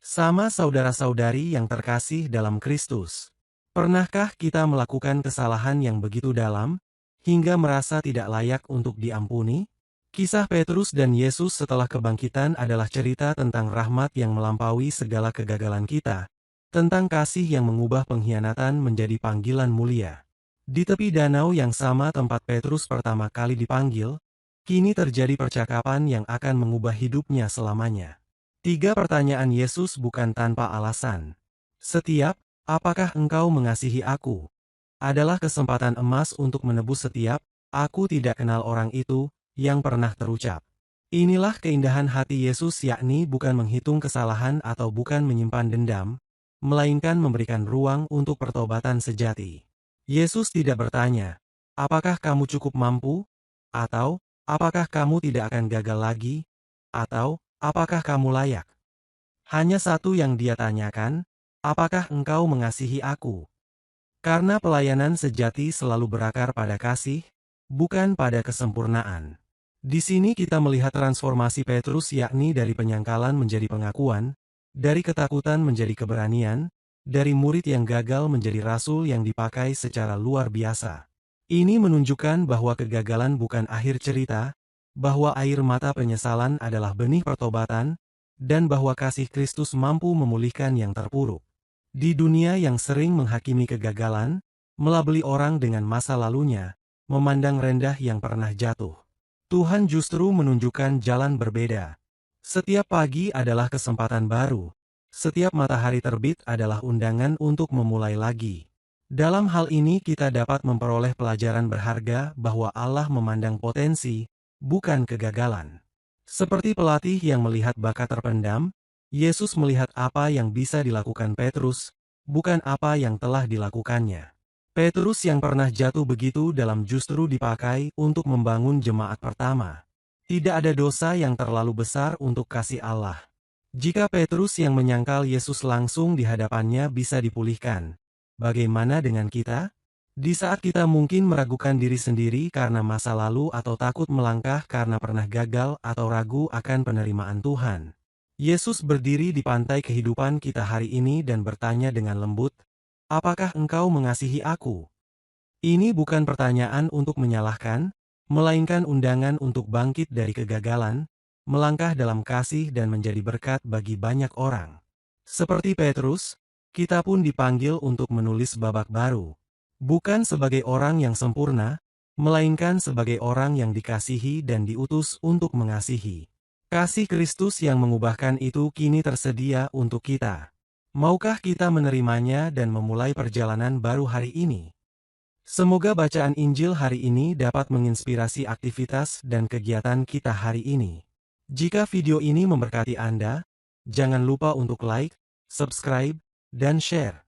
Sama saudara-saudari yang terkasih dalam Kristus. Pernahkah kita melakukan kesalahan yang begitu dalam, hingga merasa tidak layak untuk diampuni? Kisah Petrus dan Yesus setelah kebangkitan adalah cerita tentang rahmat yang melampaui segala kegagalan kita, tentang kasih yang mengubah pengkhianatan menjadi panggilan mulia. Di tepi danau yang sama tempat Petrus pertama kali dipanggil, kini terjadi percakapan yang akan mengubah hidupnya selamanya. 3 pertanyaan Yesus bukan tanpa alasan. Setiap, apakah engkau mengasihi aku? Adalah kesempatan emas untuk menebus setiap, aku tidak kenal orang itu, yang pernah terucap. Inilah keindahan hati Yesus, yakni bukan menghitung kesalahan atau bukan menyimpan dendam, melainkan memberikan ruang untuk pertobatan sejati. Yesus tidak bertanya, apakah kamu cukup mampu? Atau, apakah kamu tidak akan gagal lagi? Atau, apakah kamu layak? Hanya satu yang dia tanyakan, apakah engkau mengasihi aku? Karena pelayanan sejati selalu berakar pada kasih, bukan pada kesempurnaan. Di sini kita melihat transformasi Petrus, yakni dari penyangkalan menjadi pengakuan, dari ketakutan menjadi keberanian, dari murid yang gagal menjadi rasul yang dipakai secara luar biasa. Ini menunjukkan bahwa kegagalan bukan akhir cerita, bahwa air mata penyesalan adalah benih pertobatan, dan bahwa kasih Kristus mampu memulihkan yang terpuruk. Di dunia yang sering menghakimi kegagalan, melabeli orang dengan masa lalunya, memandang rendah yang pernah jatuh, Tuhan justru menunjukkan jalan berbeda. Setiap pagi adalah kesempatan baru. Setiap matahari terbit adalah undangan untuk memulai lagi. Dalam hal ini kita dapat memperoleh pelajaran berharga bahwa Allah memandang potensi, bukan kegagalan. Seperti pelatih yang melihat bakat terpendam, Yesus melihat apa yang bisa dilakukan Petrus, bukan apa yang telah dilakukannya. Petrus yang pernah jatuh begitu dalam justru dipakai untuk membangun jemaat pertama. Tidak ada dosa yang terlalu besar untuk kasih Allah. Jika Petrus yang menyangkal Yesus langsung di hadapannya bisa dipulihkan, bagaimana dengan kita? Di saat kita mungkin meragukan diri sendiri karena masa lalu atau takut melangkah karena pernah gagal atau ragu akan penerimaan Tuhan, Yesus berdiri di pantai kehidupan kita hari ini dan bertanya dengan lembut, apakah engkau mengasihi aku? Ini bukan pertanyaan untuk menyalahkan, melainkan undangan untuk bangkit dari kegagalan, melangkah dalam kasih dan menjadi berkat bagi banyak orang. Seperti Petrus, kita pun dipanggil untuk menulis babak baru. Bukan sebagai orang yang sempurna, melainkan sebagai orang yang dikasihi dan diutus untuk mengasihi. Kasih Kristus yang mengubahkan itu kini tersedia untuk kita. Maukah kita menerimanya dan memulai perjalanan baru hari ini? Semoga bacaan Injil hari ini dapat menginspirasi aktivitas dan kegiatan kita hari ini. Jika video ini memberkati Anda, jangan lupa untuk like, subscribe, dan share.